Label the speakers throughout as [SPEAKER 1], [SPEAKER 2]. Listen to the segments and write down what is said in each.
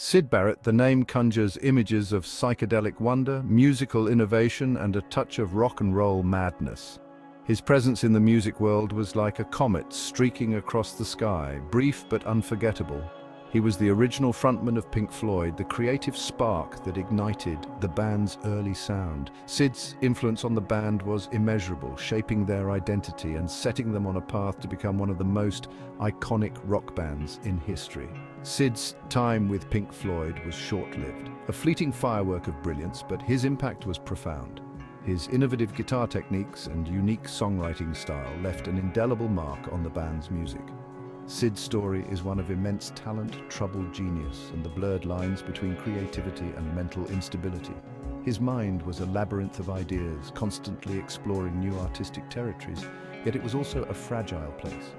[SPEAKER 1] Syd Barrett, the name conjures images of psychedelic wonder, musical innovation, and a touch of rock and roll madness. His presence in the music world was like a comet streaking across the sky, brief but unforgettable. He was the original frontman of Pink Floyd, the creative spark that ignited the band's early sound. Syd's influence on the band was immeasurable, shaping their identity and setting them on a path to become one of the most iconic rock bands in history. Syd's time with Pink Floyd was short-lived, a fleeting firework of brilliance, but his impact was profound. His innovative guitar techniques and unique songwriting style left an indelible mark on the band's music. Syd's story is one of immense talent, troubled genius, and the blurred lines between creativity and mental instability. His mind was a labyrinth of ideas, constantly exploring new artistic territories, yet it was also a fragile place,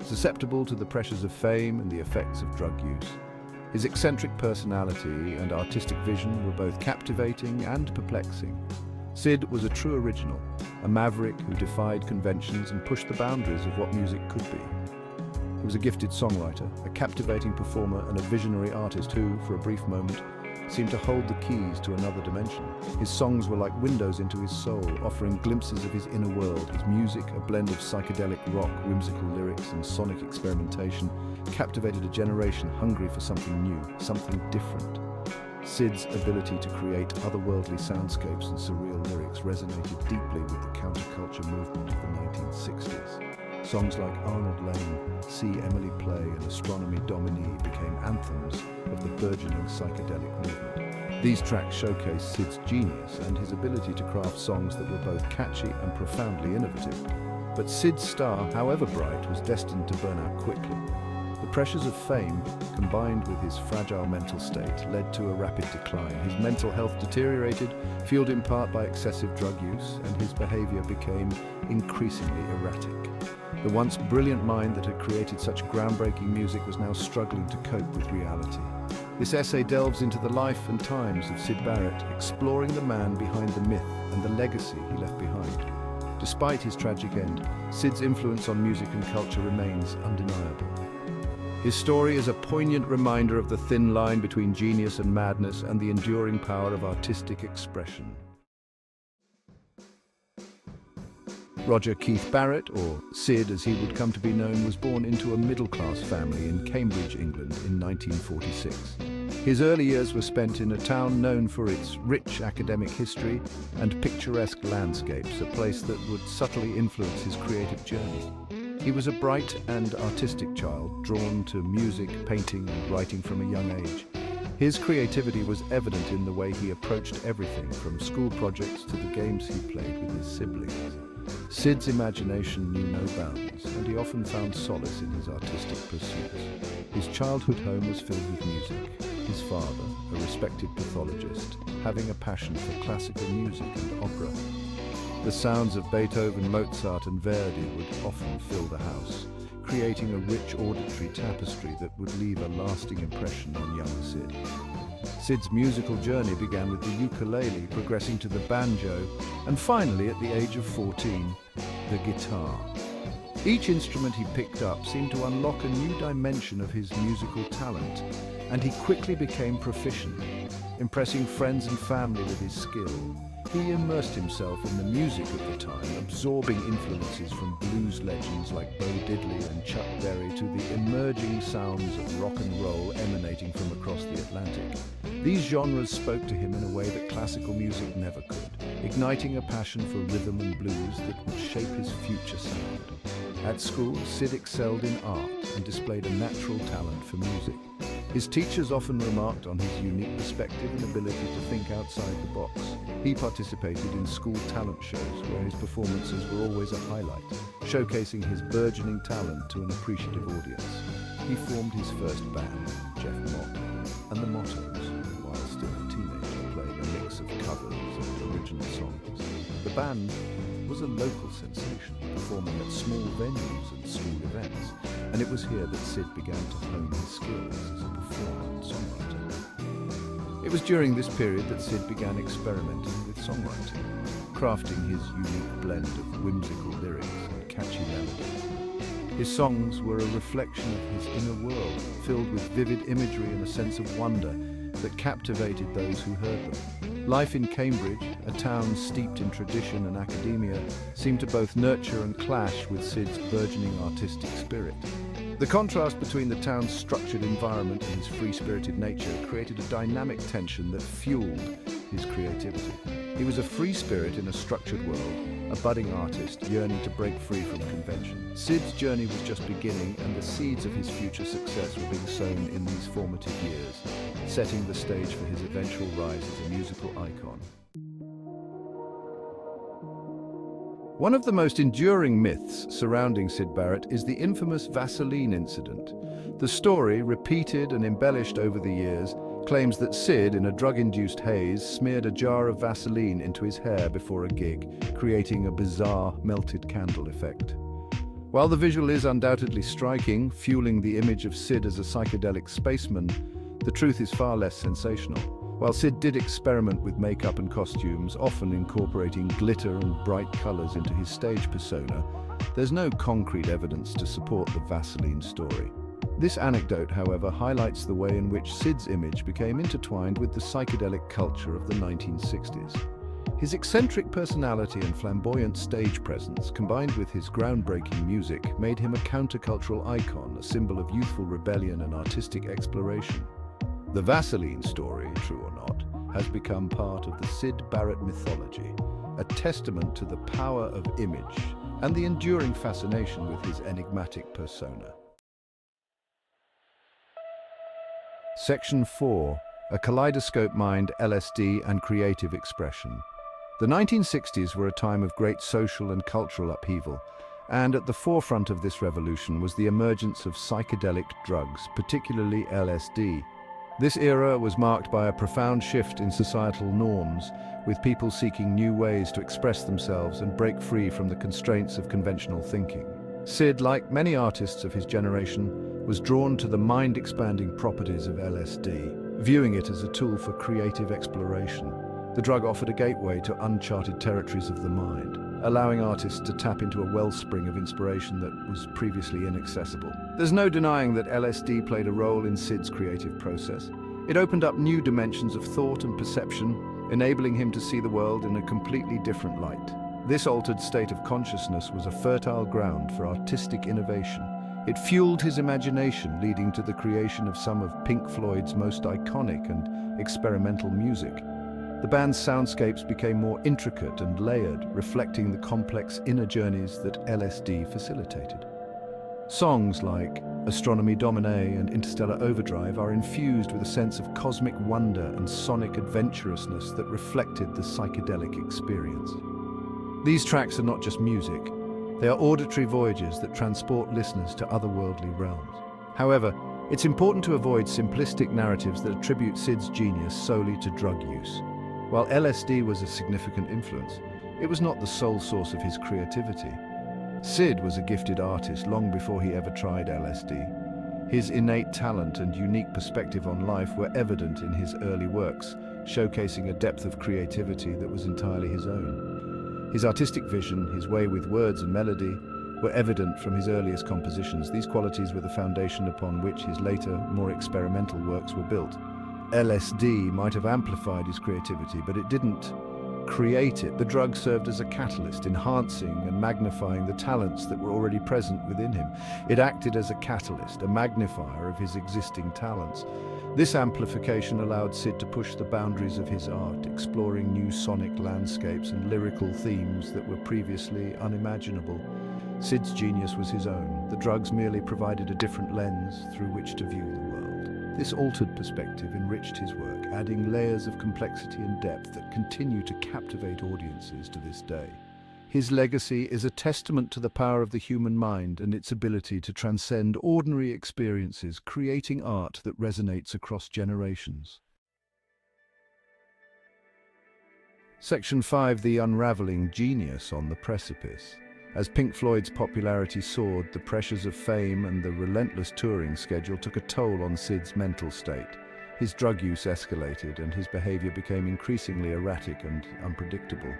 [SPEAKER 1] susceptible to the pressures of fame and the effects of drug use. His eccentric personality and artistic vision were both captivating and perplexing. Syd was a true original, a maverick who defied conventions and pushed the boundaries of what music could be. He was a gifted songwriter, a captivating performer, and a visionary artist who, for a brief moment, seemed to hold the keys to another dimension. His songs were like windows into his soul, offering glimpses of his inner world. His music, a blend of psychedelic rock, whimsical lyrics, and sonic experimentation, captivated a generation hungry for something new, something different. Syd's ability to create otherworldly soundscapes and surreal lyrics resonated deeply with the counterculture movement of the 1960s. Songs like Arnold Layne, See Emily Play, and Astronomy Domini became anthems of the burgeoning psychedelic movement. These tracks showcase Syd's genius and his ability to craft songs that were both catchy and profoundly innovative. But Syd's star, however bright, was destined to burn out quickly. The pressures of fame, combined with his fragile mental state, led to a rapid decline. His mental health deteriorated, fueled in part by excessive drug use, and his behavior became increasingly erratic. The once brilliant mind that had created such groundbreaking music was now struggling to cope with reality. This essay delves into the life and times of Syd Barrett, exploring the man behind the myth and the legacy he left behind. Despite his tragic end, Syd's influence on music and culture remains undeniable. His story is a poignant reminder of the thin line between genius and madness and the enduring power of artistic expression. Roger Keith Barrett, or Syd as he would come to be known, was born into a middle-class family in Cambridge, England in 1946. His early years were spent in a town known for its rich academic history and picturesque landscapes, a place that would subtly influence his creative journey. He was a bright and artistic child, drawn to music, painting, and writing from a young age. His creativity was evident in the way he approached everything, from school projects to the games he played with his siblings. Syd's imagination knew no bounds, and he often found solace in his artistic pursuits. His childhood home was filled with music. His father, a respected pathologist, having a passion for classical music and opera. The sounds of Beethoven, Mozart, and Verdi would often fill the house, creating a rich auditory tapestry that would leave a lasting impression on young Syd. Syd's musical journey began with the ukulele, progressing to the banjo, and finally, at the age of 14, the guitar. Each instrument he picked up seemed to unlock a new dimension of his musical talent, and he quickly became proficient, impressing friends and family with his skill. He immersed himself in the music of the time, absorbing influences from blues legends like Bo Diddley and Chuck Berry to the emerging sounds of rock and roll emanating from across the Atlantic. These genres spoke to him in a way that classical music never could, igniting a passion for rhythm and blues that would shape his future sound. At school, Syd excelled in art and displayed a natural talent for music. His teachers often remarked on his unique perspective and ability to think outside the box. He participated in school talent shows where his performances were always a highlight, showcasing his burgeoning talent to an appreciative audience. He formed his first band, Jeff Mott, and the Mottos, while still a teenager, playing a mix of covers and original songs. The band was a local sensation, performing at small venues and school events, and it was here that Syd began to hone his skills as a performer and songwriter. It was during this period that Syd began experimenting with songwriting, crafting his unique blend of whimsical lyrics and catchy melodies. His songs were a reflection of his inner world, filled with vivid imagery and a sense of wonder that captivated those who heard them. Life in Cambridge, a town steeped in tradition and academia, seemed to both nurture and clash with Syd's burgeoning artistic spirit. The contrast between the town's structured environment and his free-spirited nature created a dynamic tension that fueled his creativity. He was a free spirit in a structured world, a budding artist yearning to break free from convention. Syd's journey was just beginning, and the seeds of his future success were being sown in these formative years, setting the stage for his eventual rise as a musical icon. One of the most enduring myths surrounding Syd Barrett is the infamous Vaseline incident. The story, repeated and embellished over the years, claims that Syd, in a drug-induced haze, smeared a jar of Vaseline into his hair before a gig, creating a bizarre melted candle effect. While the visual is undoubtedly striking, fueling the image of Syd as a psychedelic spaceman, the truth is far less sensational. While Syd did experiment with makeup and costumes, often incorporating glitter and bright colors into his stage persona, there's no concrete evidence to support the Vaseline story. This anecdote, however, highlights the way in which Syd's image became intertwined with the psychedelic culture of the 1960s. His eccentric personality and flamboyant stage presence, combined with his groundbreaking music, made him a countercultural icon, a symbol of youthful rebellion and artistic exploration. The Vaseline story, true or not, has become part of the Syd Barrett mythology, a testament to the power of image and the enduring fascination with his enigmatic persona. Section 4. A Kaleidoscope Mind, LSD and Creative Expression. The 1960s were a time of great social and cultural upheaval, and at the forefront of this revolution was the emergence of psychedelic drugs, particularly LSD. This era was marked by a profound shift in societal norms, with people seeking new ways to express themselves and break free from the constraints of conventional thinking. Syd, like many artists of his generation, was drawn to the mind-expanding properties of LSD, viewing it as a tool for creative exploration. The drug offered a gateway to uncharted territories of the mind, allowing artists to tap into a wellspring of inspiration that was previously inaccessible. There's no denying that LSD played a role in Syd's creative process. It opened up new dimensions of thought and perception, enabling him to see the world in a completely different light. This altered state of consciousness was a fertile ground for artistic innovation. It fueled his imagination, leading to the creation of some of Pink Floyd's most iconic and experimental music. The band's soundscapes became more intricate and layered, reflecting the complex inner journeys that LSD facilitated. Songs like Astronomy Domine and Interstellar Overdrive are infused with a sense of cosmic wonder and sonic adventurousness that reflected the psychedelic experience. These tracks are not just music, they are auditory voyages that transport listeners to otherworldly realms. However, it's important to avoid simplistic narratives that attribute Syd's genius solely to drug use. While LSD was a significant influence, it was not the sole source of his creativity. Syd was a gifted artist long before he ever tried LSD. His innate talent and unique perspective on life were evident in his early works, showcasing a depth of creativity that was entirely his own. His artistic vision, his way with words and melody, were evident from his earliest compositions. These qualities were the foundation upon which his later, more experimental works were built. LSD might have amplified his creativity, but it didn't create it. The drug served as a catalyst, enhancing and magnifying the talents that were already present within him. It acted as a catalyst, a magnifier of his existing talents. This amplification allowed Syd to push the boundaries of his art, exploring new sonic landscapes and lyrical themes that were previously unimaginable. Syd's genius was his own. The drugs merely provided a different lens through which to view the world. This altered perspective enriched his work, adding layers of complexity and depth that continue to captivate audiences to this day. His legacy is a testament to the power of the human mind and its ability to transcend ordinary experiences, creating art that resonates across generations. Section 5. The Unraveling Genius on the Precipice. As Pink Floyd's popularity soared, the pressures of fame and the relentless touring schedule took a toll on Syd's mental state. His drug use escalated, and his behavior became increasingly erratic and unpredictable.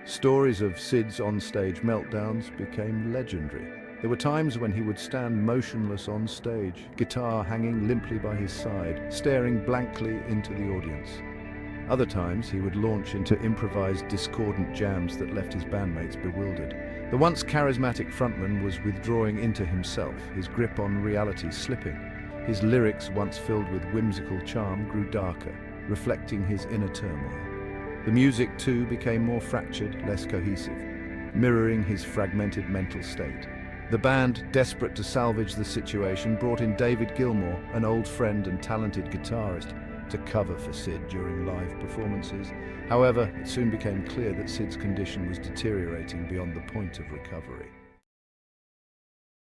[SPEAKER 1] Stories of Syd's on-stage meltdowns became legendary. There were times when he would stand motionless on stage, guitar hanging limply by his side, staring blankly into the audience. Other times he would launch into improvised discordant jams that left his bandmates bewildered. The once charismatic frontman was withdrawing into himself, his grip on reality slipping. His lyrics, once filled with whimsical charm, grew darker, reflecting his inner turmoil. The music, too, became more fractured, less cohesive, mirroring his fragmented mental state. The band, desperate to salvage the situation, brought in David Gilmour, an old friend and talented guitarist, to cover for Syd during live performances. However, it soon became clear that Syd's condition was deteriorating beyond the point of recovery.